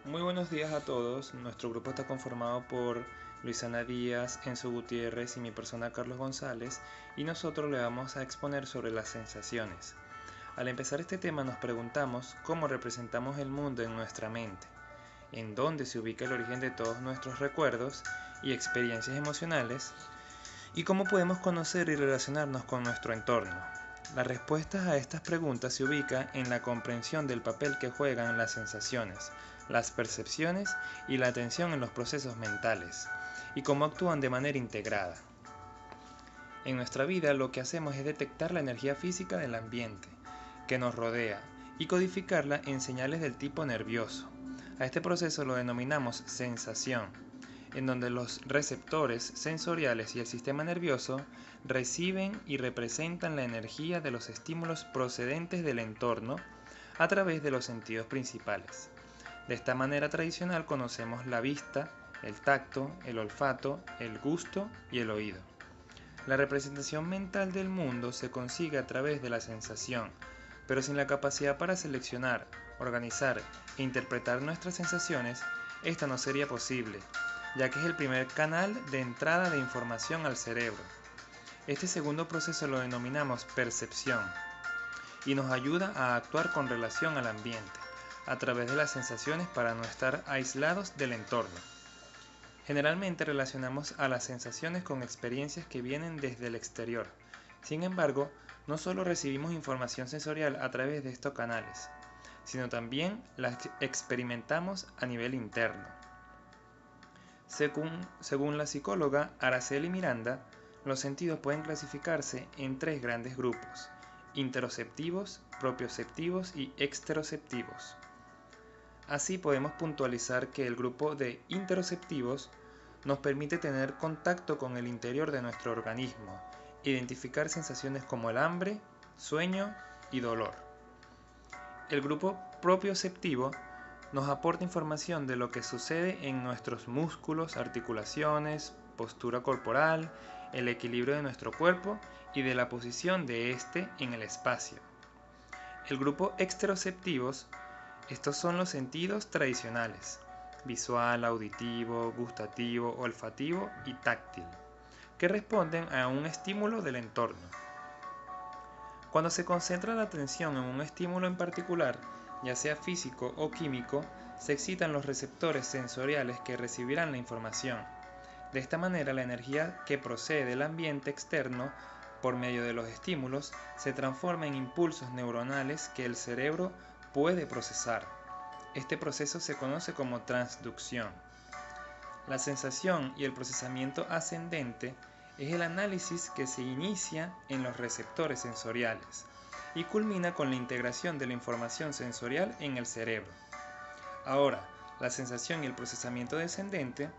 Muy buenos días a todos. Nuestro grupo está conformado por Luisana Díaz, Enzo Gutiérrez y mi persona Carlos González, y nosotros le vamos a exponer sobre las sensaciones. Al empezar este tema nos preguntamos cómo representamos el mundo en nuestra mente, en dónde se ubica el origen de todos nuestros recuerdos y experiencias emocionales, y cómo podemos conocer y relacionarnos con nuestro entorno. La respuesta a estas preguntas se ubica en la comprensión del papel que juegan las sensaciones, las percepciones y la atención en los procesos mentales, y cómo actúan de manera integrada. En nuestra vida lo que hacemos es detectar la energía física del ambiente que nos rodea y codificarla en señales del tipo nervioso. A este proceso lo denominamos sensación, en donde los receptores sensoriales y el sistema nervioso reciben y representan la energía de los estímulos procedentes del entorno a través de los sentidos principales. De esta manera tradicional conocemos la vista, el tacto, el olfato, el gusto y el oído. La representación mental del mundo se consigue a través de la sensación, pero sin la capacidad para seleccionar, organizar e interpretar nuestras sensaciones, esta no sería posible, ya que es el primer canal de entrada de información al cerebro. Este segundo proceso lo denominamos percepción y nos ayuda a actuar con relación al ambiente, a través de las sensaciones para no estar aislados del entorno. Generalmente relacionamos a las sensaciones con experiencias que vienen desde el exterior. Sin embargo, no solo recibimos información sensorial a través de estos canales, sino también la experimentamos a nivel interno. Según la psicóloga Araceli Miranda, los sentidos pueden clasificarse en tres grandes grupos: interoceptivos, propioceptivos y exteroceptivos. Así podemos puntualizar que el grupo de interoceptivos nos permite tener contacto con el interior de nuestro organismo, identificar sensaciones como el hambre, sueño y dolor. El grupo propioceptivo nos aporta información de lo que sucede en nuestros músculos, articulaciones, postura corporal, el equilibrio de nuestro cuerpo y de la posición de éste en el espacio. El grupo exteroceptivos, estos son los sentidos tradicionales: visual, auditivo, gustativo, olfativo y táctil, que responden a un estímulo del entorno. Cuando se concentra la atención en un estímulo en particular, ya sea físico o químico, se excitan los receptores sensoriales que recibirán la información. De esta manera, la energía que procede del ambiente externo por medio de los estímulos se transforma en impulsos neuronales que el cerebro puede procesar. Este proceso se conoce como transducción. La sensación y el procesamiento ascendente es el análisis que se inicia en los receptores sensoriales y culmina con la integración de la información sensorial en el cerebro. Ahora, la sensación y el procesamiento descendente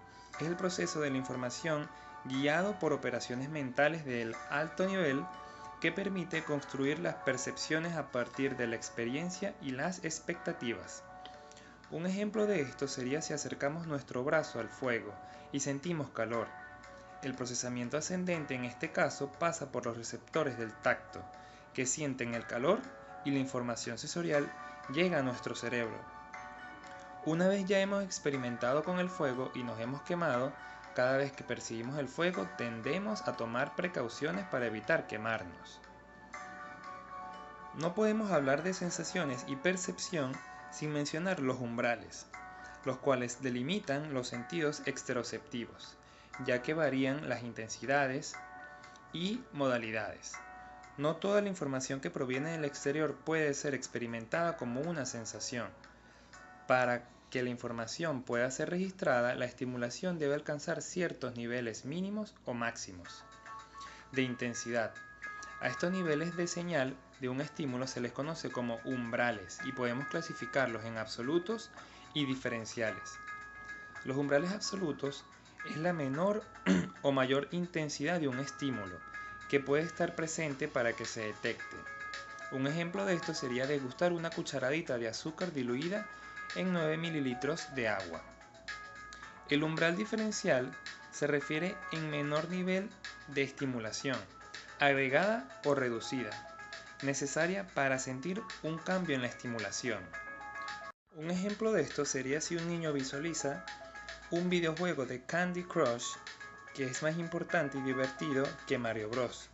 es el proceso de la información guiado por operaciones mentales del alto nivel que permite construir las percepciones a partir de la experiencia y las expectativas. Un ejemplo de esto sería si acercamos nuestro brazo al fuego y sentimos calor. El procesamiento ascendente en este caso pasa por los receptores del tacto, que sienten el calor, y la información sensorial llega a nuestro cerebro. Una vez ya hemos experimentado con el fuego y nos hemos quemado, cada vez que percibimos el fuego tendemos a tomar precauciones para evitar quemarnos. No podemos hablar de sensaciones y percepción sin mencionar los umbrales, los cuales delimitan los sentidos exteroceptivos, ya que varían las intensidades y modalidades. No toda la información que proviene del exterior puede ser experimentada como una sensación. Para que la información pueda ser registrada, la estimulación debe alcanzar ciertos niveles mínimos o máximos de intensidad. A estos niveles de señal de un estímulo se les conoce como umbrales y podemos clasificarlos en absolutos y diferenciales. Los umbrales absolutos es la menor o mayor intensidad de un estímulo que puede estar presente para que se detecte. Un ejemplo de esto sería degustar una cucharadita de azúcar diluida en 9 mililitros de agua. El umbral diferencial se refiere en menor nivel de estimulación, agregada o reducida, necesaria para sentir un cambio en la estimulación. Un ejemplo de esto sería si un niño visualiza un videojuego de Candy Crush que es más importante y divertido que Mario Bros.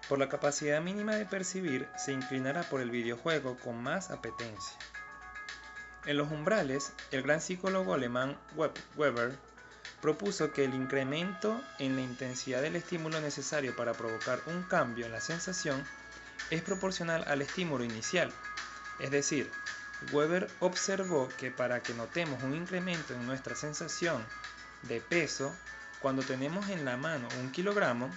Por la capacidad mínima de percibir, se inclinará por el videojuego con más apetencia. En los umbrales, el gran psicólogo alemán Weber propuso que el incremento en la intensidad del estímulo necesario para provocar un cambio en la sensación es proporcional al estímulo inicial. Es decir, Weber observó que para que notemos un incremento en nuestra sensación de peso, cuando tenemos en la mano 1 kilogramo,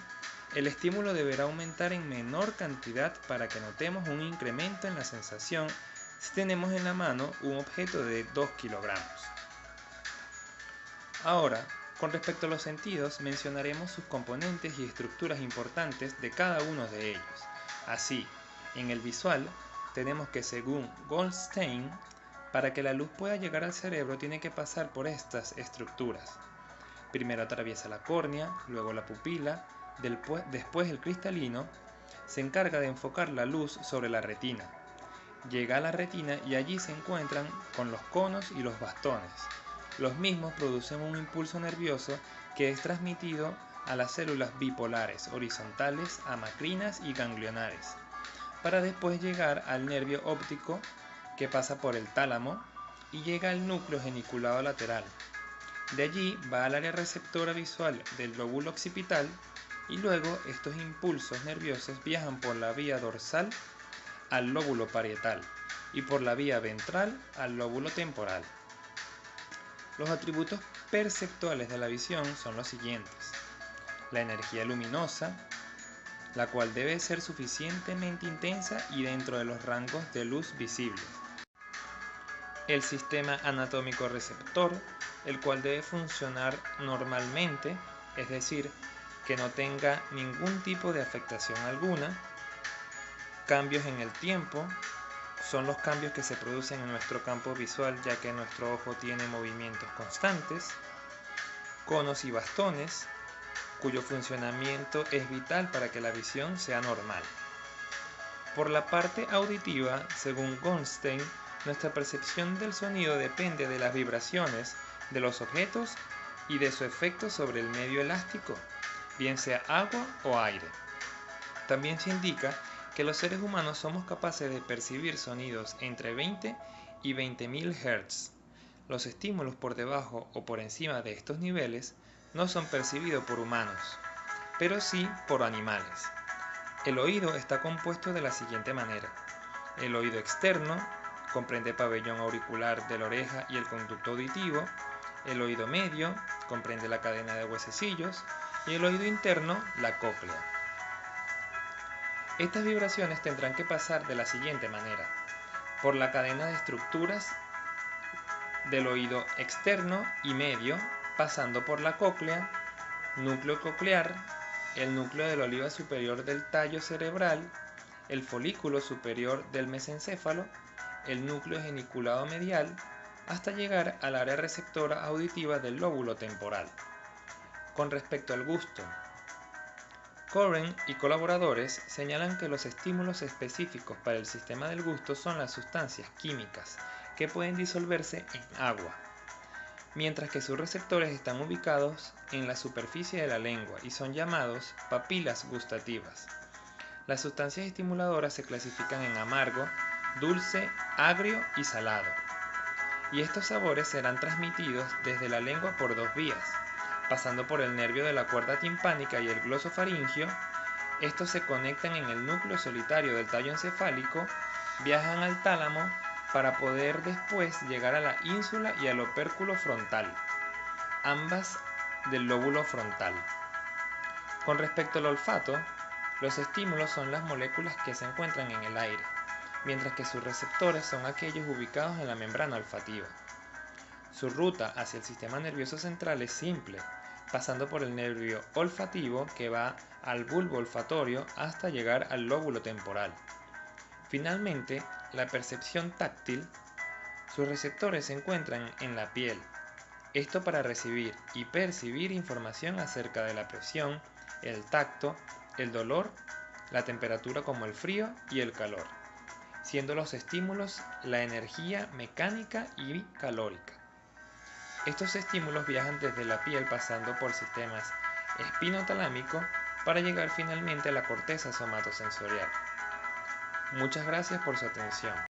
el estímulo deberá aumentar en menor cantidad para que notemos un incremento en la sensación si tenemos en la mano un objeto de 2 kilogramos. Ahora, con respecto a los sentidos, mencionaremos sus componentes y estructuras importantes de cada uno de ellos. Así, en el visual, tenemos que según Goldstein, para que la luz pueda llegar al cerebro tiene que pasar por estas estructuras. Primero atraviesa la córnea, luego la pupila, después el cristalino se encarga de enfocar la luz sobre la retina. Llega a la retina y allí se encuentran con los conos y los bastones. Los mismos producen un impulso nervioso que es transmitido a las células bipolares, horizontales, amacrinas y ganglionares, para después llegar al nervio óptico que pasa por el tálamo y llega al núcleo geniculado lateral. De allí va al área receptora visual del lóbulo occipital y luego estos impulsos nerviosos viajan por la vía dorsal al lóbulo parietal y por la vía ventral al lóbulo temporal. Los atributos perceptuales de la visión son los siguientes: la energía luminosa, la cual debe ser suficientemente intensa y dentro de los rangos de luz visibles. El sistema anatómico receptor, el cual debe funcionar normalmente, es decir, que no tenga ningún tipo de afectación alguna. Cambios en el tiempo son los cambios que se producen en nuestro campo visual, ya que nuestro ojo tiene movimientos constantes. Conos y bastones, cuyo funcionamiento es vital para que la visión sea normal. Por la parte auditiva, según Goldstein, nuestra percepción del sonido depende de las vibraciones de los objetos y de su efecto sobre el medio elástico, bien sea agua o aire. También se indica que los seres humanos somos capaces de percibir sonidos entre 20 y 20.000 Hz. Los estímulos por debajo o por encima de estos niveles no son percibidos por humanos, pero sí por animales. El oído está compuesto de la siguiente manera: el oído externo comprende pabellón auricular de la oreja y el conducto auditivo, el oído medio comprende la cadena de huesecillos y el oído interno la cóclea. Estas vibraciones tendrán que pasar de la siguiente manera: por la cadena de estructuras del oído externo y medio, pasando por la cóclea, núcleo coclear, el núcleo de la oliva superior del tallo cerebral, el folículo superior del mesencéfalo, el núcleo geniculado medial, hasta llegar al área receptora auditiva del lóbulo temporal. Con respecto al gusto, Coren y colaboradores señalan que los estímulos específicos para el sistema del gusto son las sustancias químicas que pueden disolverse en agua, mientras que sus receptores están ubicados en la superficie de la lengua y son llamados papilas gustativas. Las sustancias estimuladoras se clasifican en amargo, dulce, agrio y salado, y estos sabores serán transmitidos desde la lengua por dos vías. Pasando por el nervio de la cuerda timpánica y el glosofaringio, estos se conectan en el núcleo solitario del tallo encefálico, viajan al tálamo para poder después llegar a la ínsula y al opérculo frontal, ambas del lóbulo frontal. Con respecto al olfato, los estímulos son las moléculas que se encuentran en el aire, mientras que sus receptores son aquellos ubicados en la membrana olfativa. Su ruta hacia el sistema nervioso central es simple, pasando por el nervio olfativo que va al bulbo olfatorio hasta llegar al lóbulo temporal. Finalmente, la percepción táctil, sus receptores se encuentran en la piel, esto para recibir y percibir información acerca de la presión, el tacto, el dolor, la temperatura como el frío y el calor. siendo los estímulos la energía mecánica y calórica. Estos estímulos viajan desde la piel pasando por sistemas espinotalámico para llegar finalmente a la corteza somatosensorial. Muchas gracias por su atención.